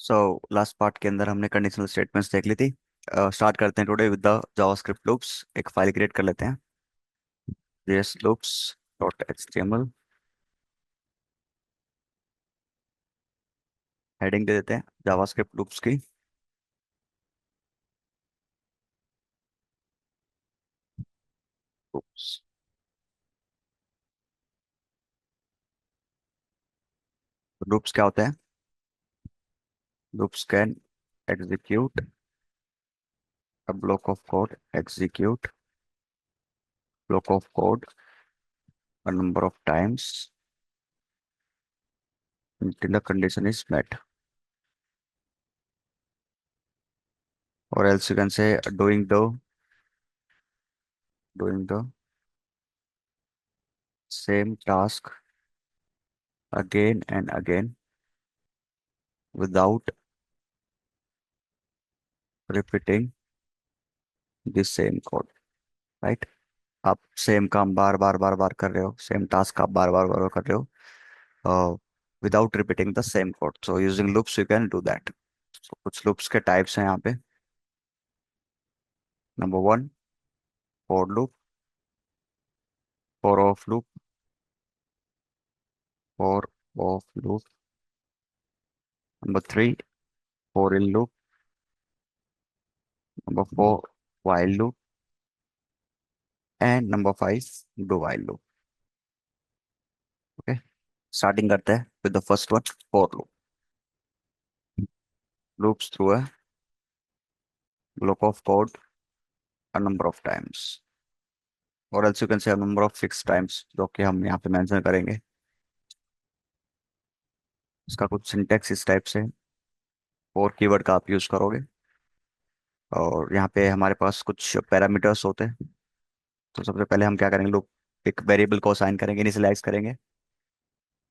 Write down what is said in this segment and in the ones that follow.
So last part के अंदर हमने कंडीशनल स्टेटमेंट्स देख ली थी। स्टार्ट करते हैं today with the JavaScript loops. एक फाइल क्रिएट कर लेते हैं, js loops dot html। Heading दे देते हैं जावास्क्रिप्ट लूप्स की। लूप्स लूप्स क्या होते हैं? Loops can execute a block of code, execute block of code a number of times until the condition is met, or else you can say doing the same task again and again without repeating the same code, right? आप same काम बार बार बार बार कर रहे हो, same task आप बार बार बार बार कर रहे हो without repeating the same code. So using loops you can do that. So कुछ लूप्स के टाइप्स हैं यहाँ पे। Number one, for loop, for of loop, for of loop. Number three, for in loop. Number four, while loop. And number five, do while loop. Okay, starting करते हैं with the first one, for loop. Loops through है block of code a number of times, और else you can say a number of fixed times, जो कि हम यहाँ पे mention करेंगे। इसका कुछ सिंटेक्स इस टाइप से, और कीवर्ड का आप यूज करोगे, और यहाँ पे हमारे पास कुछ पैरामीटर्स होते हैं। तो सबसे पहले हम क्या करेंगे, लोग एक वेरिएबल को असाइन करेंगे, इनिशियलाइज करेंगे,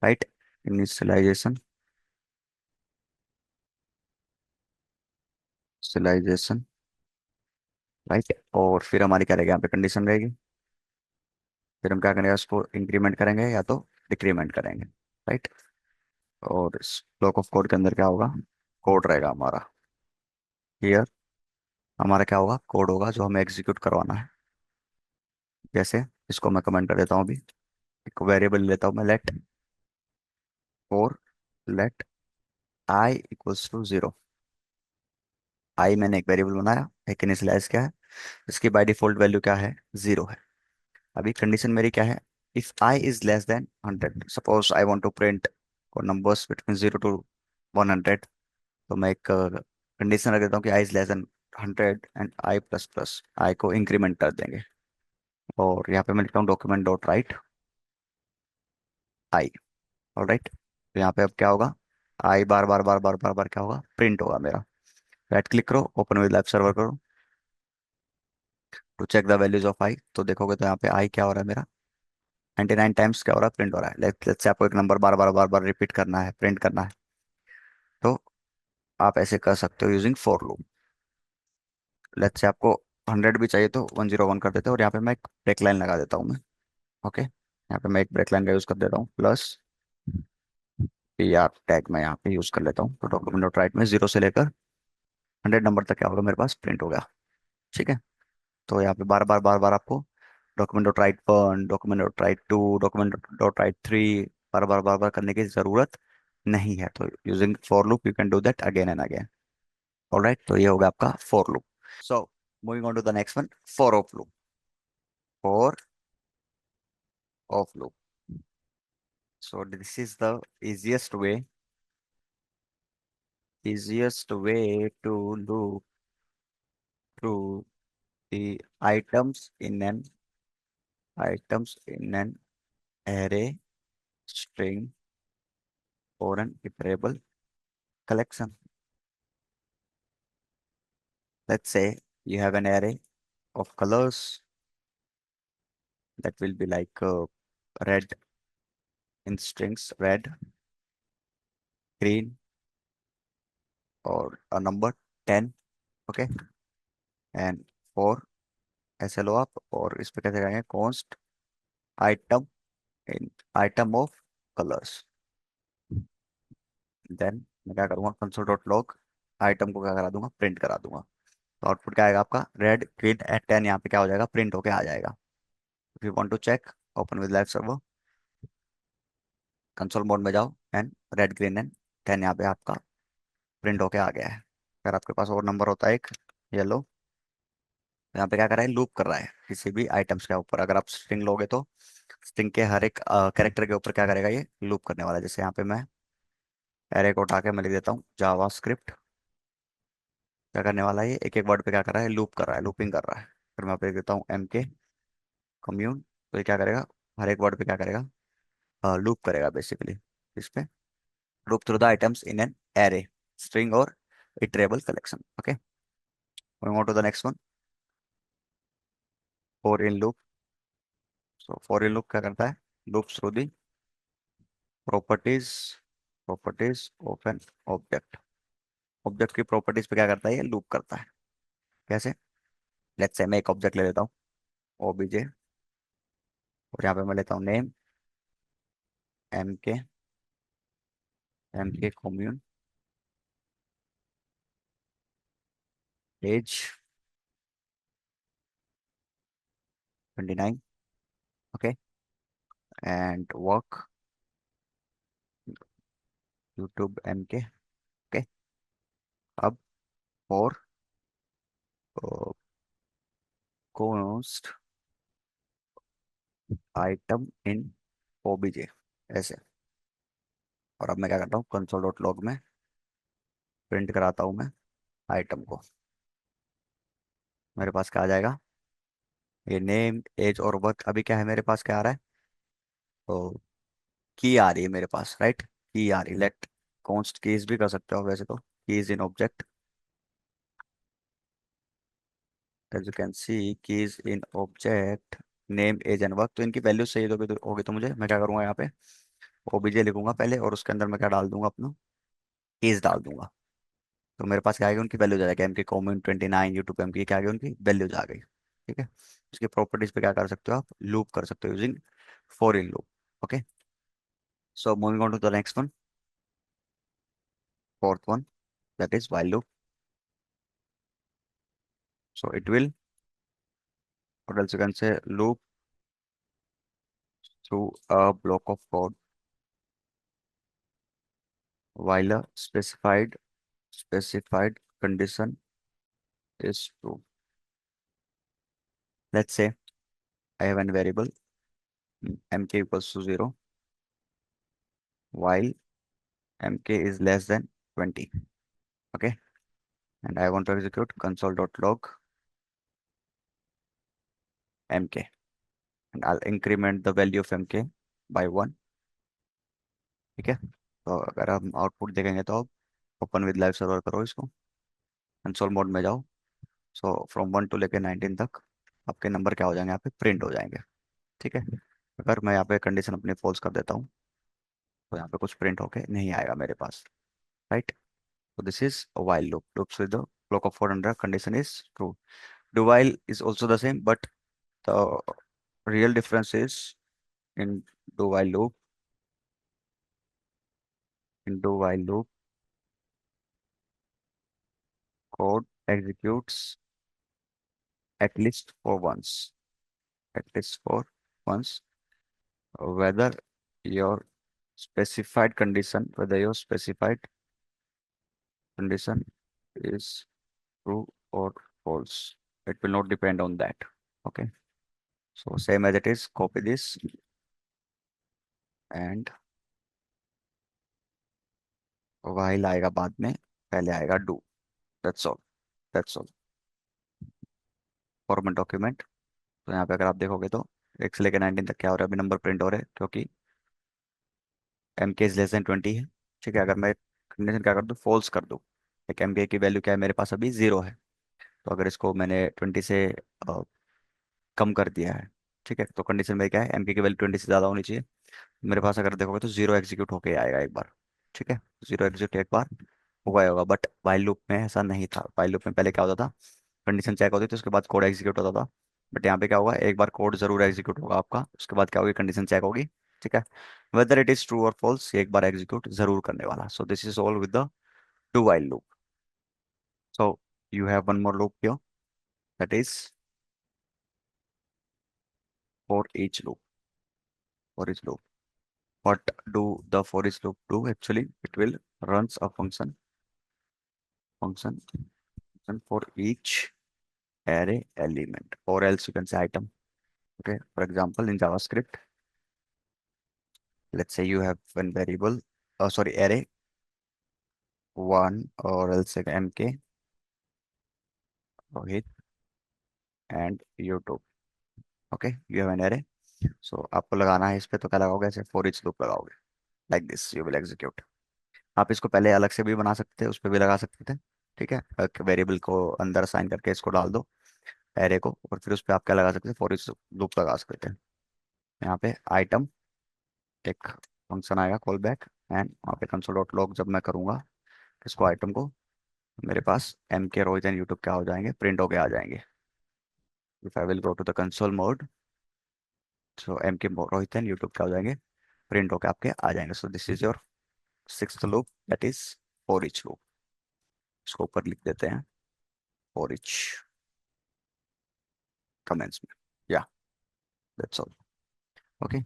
राइट? Initialisation, initialisation, right. और फिर हमारी क्या रहेगी, यहाँ पे कंडीशन रहेगी। फिर हम क्या करेंगे, उसको इंक्रीमेंट करेंगे या तो डिक्रीमेंट करेंगे, राइट। और इस ब्लॉक ऑफ कोड के अंदर क्या होगा, कोड रहेगा हमारा। हियर हमारा क्या होगा, कोड होगा जो हमें एग्जीक्यूट करवाना है। जैसे इसको मैं कमेंट कर देता हूँ अभी। एक वेरिएबल लेता हूँ मैं, लेट, और let I equals to zero. I मैंने एक वेरिएबल बनाया, एक इनिशियलाइज किया है, इसकी बाय डिफॉल्ट वैल्यू क्या है, जीरो है। अभी कंडीशन मेरी क्या है, if I is less than 100, suppose I want to print numbers between 0 to 100। तो मैं एक कंडीशन रख देता हूँ कि I is less than 100 and I plus plus, I को इंक्रीमेंट कर देंगे। और यहाँ पे मैं लिखता हूँ डॉक्यूमेंट डॉट राइट आई। और राइट, तो यहाँ पे अब क्या होगा, आई बार बार बार बार बार बार क्या होगा, प्रिंट होगा मेरा। राइट क्लिक करो, ओपन विद वेब सर्वर करो, to check the values of I. तो देखोगे तो यहाँ पे आई क्या हो रहा है मेरा, 99 टाइम्स क्या हो रहा है, प्रिंट हो रहा है। लेट्स से आपको एक नंबर बार बार बार बार रिपीट करना है, प्रिंट करना है, तो आप ऐसे कर सकते हो using for loop. Let's say आपको 100 भी चाहिए तो 101 कर देते हो, और यहाँ पे मैं एक ब्रेक लाइन लगा देता हूँ मैं। ओके, यहाँ पे मैं एक ब्रेक लाइन का यूज कर देता हूँ, प्लस पी आर टैग मैं यहाँ पे यूज कर लेता हूँ। तो डॉक्यूमेंट डॉट राइट में 0 से लेकर 100 नंबर तक क्या होगा मेरे पास, प्रिंट हो गया। ठीक है, तो यहाँ पे बार बार बार बार आपको document dot write one, document dot write two, document dot write three बार बार करने की जरूरत नहीं है। तो using for loop you can do that again and again. Alright, तो ये होगा आपका for loop. So moving on to the next one, for of loop. For of loop, so this is the easiest way easiest way to loop through the items in an array, string, or an iterable collection. Let's say you have an array of colors that will be like red in strings, red, green, or a number 10, okay, and for ऐसे लो आप, और इस पे कैसे करेंगे, const item in item of colors। Then मैं क्या करूँगा, कंसोल डॉट लॉग आइटम को क्या करा दूंगा, प्रिंट करा दूंगा। तो आउटपुट क्या आएगा आपका, रेड ग्रीन एट 10, यहाँ पे क्या हो जाएगा, प्रिंट होके आ जाएगा। If you want to check, open with live server, console mode में जाओ एंड रेड ग्रीन एंड 10 यहाँ पे आपका प्रिंट होके आ गया है। अगर आपके पास और नंबर होता है एक येलो, तो यहाँ पे क्या कर रहा है, लूप कर रहा है किसी भी आइटम्स के ऊपर। अगर आप स्ट्रिंग लोगे तो स्ट्रिंग के हर एक कैरेक्टर के ऊपर क्या करेगा, ये लूप करने वाला है। जैसे यहाँ पे मैं एरे को उठा के मैं लिख देता हूँ जावा स्क्रिप्ट, क्या करने वाला है, ये एक एक वर्ड पे क्या कर रहा है, लूप कर रहा है, लूपिंग कर रहा है। फिर मैं पे लिख देता हूँ एम के कम्यून, तो ये क्या करेगा, हर एक वर्ड पे क्या करेगा, लूप करेगा बेसिकली इस पे। Loop through the items in an array string और iterable collection. Okay, moving on to the next one, for in loop. So for in loop क्या करता है, loops through the properties properties of an object. Object की properties पे क्या करता है, ये लूप करता है। कैसे, लेट्स से मैं एक ऑब्जेक्ट ले लेता हूँ ओबीजे, और यहाँ पे मैं लेता हूँ नेम एम के कम्यून age 29। Okay, and work YouTube M K. Okay, अब for const item in OBJ, ऐसे। और अब मैं क्या करता हूँ, कंसोल डॉट लॉग में प्रिंट कराता हूँ मैं आइटम को। मेरे पास क्या आ जाएगा, ये नेम एज और वर्क। अभी क्या है मेरे पास, क्या आ रहा है, तो की आ रही है मेरे पास, राइट, की आ रही, लेट कॉन्स्ट कीज भी कर सकते हो वैसे तो, keys in object, as you can see keys in object name age and work. तो इनकी वैल्यू सही होगी तो मुझे, मैं क्या करूंगा यहाँ पे ओबीजे लिखूंगा पहले, और उसके अंदर मैं क्या डाल दूंगा, अपना कीज डाल दूंगा। तो मेरे पास क्या आएगी, उनकी वैल्यूज आ जाएगी, एम की कॉमन 29, यूट्यूब एम की क्या आ गई, उनकी वैल्यूज आ गई। ठीक है, उसकी प्रॉपर्टीज पे क्या कर सकते हो आप, लूप कर सकते हो using for in loop. Okay, so moving on to the next one, fourth one, that is while loop. So it will, or else you can say loop through a block of code while a specified condition is true. Let's say I have an variable mk equals to 0 while mk is less than 20. Okay, and I want to execute console.log mk, and I'll increment the value of mk by 1. ठीक है, तो अगर हम output देखेंगे तो अब open with live server करो इसको, कंसोल मोड में जाओ। सो फ्रॉम 1 टू लेके 19 तक आपके नंबर क्या हो जाएंगे, यहाँ पे प्रिंट हो जाएंगे। ठीक है, अगर मैं यहाँ पे कंडीशन अपनी फॉल्स कर देता हूँ, तो यहाँ पे कुछ प्रिंट होके नहीं आएगा मेरे पास, राइट। तो this is while loop, loops with the block of 400 condition is true. Do while is also the same, but the real difference is in do while loop, code executes at least for once, at least for once, whether your whether your specified condition is true or false. It will not depend on that. Okay. So same as it is, copy this, and while आएगा बाद में, पहले आएगा do. That's all. That's all. Format document. तो यहाँ पे अगर आप देखोगे तो 1 से लेकर 19 तक क्या हो रहा है, अभी नंबर प्रिंट हो रहे हैं क्योंकि एम के इज लेस देन 20 है। ठीक है, अगर मैं कंडीशन क्या कर दूँ, फॉल्स कर दूँ, एक एम के की वैल्यू क्या है मेरे पास, अभी 0 है। तो अगर इसको मैंने 20 से कम कर दिया है, ठीक है, तो कंडीशन में क्या है, एम की वैल्यू 20 से ज़्यादा होनी चाहिए। मेरे पास अगर देखोगे तो 0 एग्जीक्यूट होके आएगा एक बार। ठीक है, 0 एग्जीक्यूट एक बार हुआ ही होगा, बट वाइल लूप में ऐसा नहीं था। वाइल लूप में पहले क्या होता था, कंडीशन चेक होती थी, उसके बाद कोड एग्जीक्यूट होता था। बट यहाँ पे क्या होगा, एक बार कोड जरूर एग्जीक्यूट होगा आपका, उसके बाद क्या होगी, कंडीशन चेक होगी, ठीक है, वेदर इट इज ट्रू और फॉल्स, ये एक बार एग्जीक्यूट जरूर करने वाला। सो this is all with the do while loop. So you have one more loop here, that is for each loop. For each loop, what do the for each loop do? Actually it will runs a function for each array element, or else you can say item. Okay, for example, in JavaScript, let's say you have one variable, sorry, array one, or else like mk rohit and youtube. Okay, you have an array, so आपको लगाना है इस पे, तो क्या लगाओगे, ऐसे for each loop लगाओगे, like this you will execute. आप इसको पहले अलग से भी बना सकते हैं, उस पर भी लगा सकते थे। ठीक है, वेरिएबल को अंदर असाइन करके इसको डाल दो एरे को, और फिर उस पर आप क्या लगा सकते हैं, फॉर इच लूप लगा सकते हैं। यहाँ पे आइटम एक फंक्शन आएगा कॉल बैक, एंड वहाँ पे कंसोल डॉट लॉग जब मैं करूँगा इसको आइटम को, मेरे पास M K Rohit and YouTube क्या हो जाएंगे, प्रिंट होके आ जाएंगे। If I will go to the console mode, so M K Rohit and YouTube क्या हो जाएंगे, प्रिंट होके आपके आ जाएंगे। सो this is your sixth loop, that is for each loop. इसको ऊपर लिख देते हैं, फॉर इच कमेंट्स में, या that's all. Okay,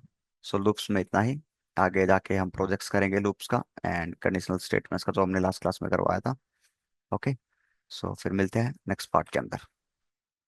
so loops में इतना ही। आगे जाके हम प्रोजेक्ट्स करेंगे लूप्स का एंड कंडीशनल स्टेटमेंट्स का, जो हमने लास्ट क्लास में करवाया था। ओके, सो फिर मिलते हैं नेक्स्ट पार्ट के अंदर।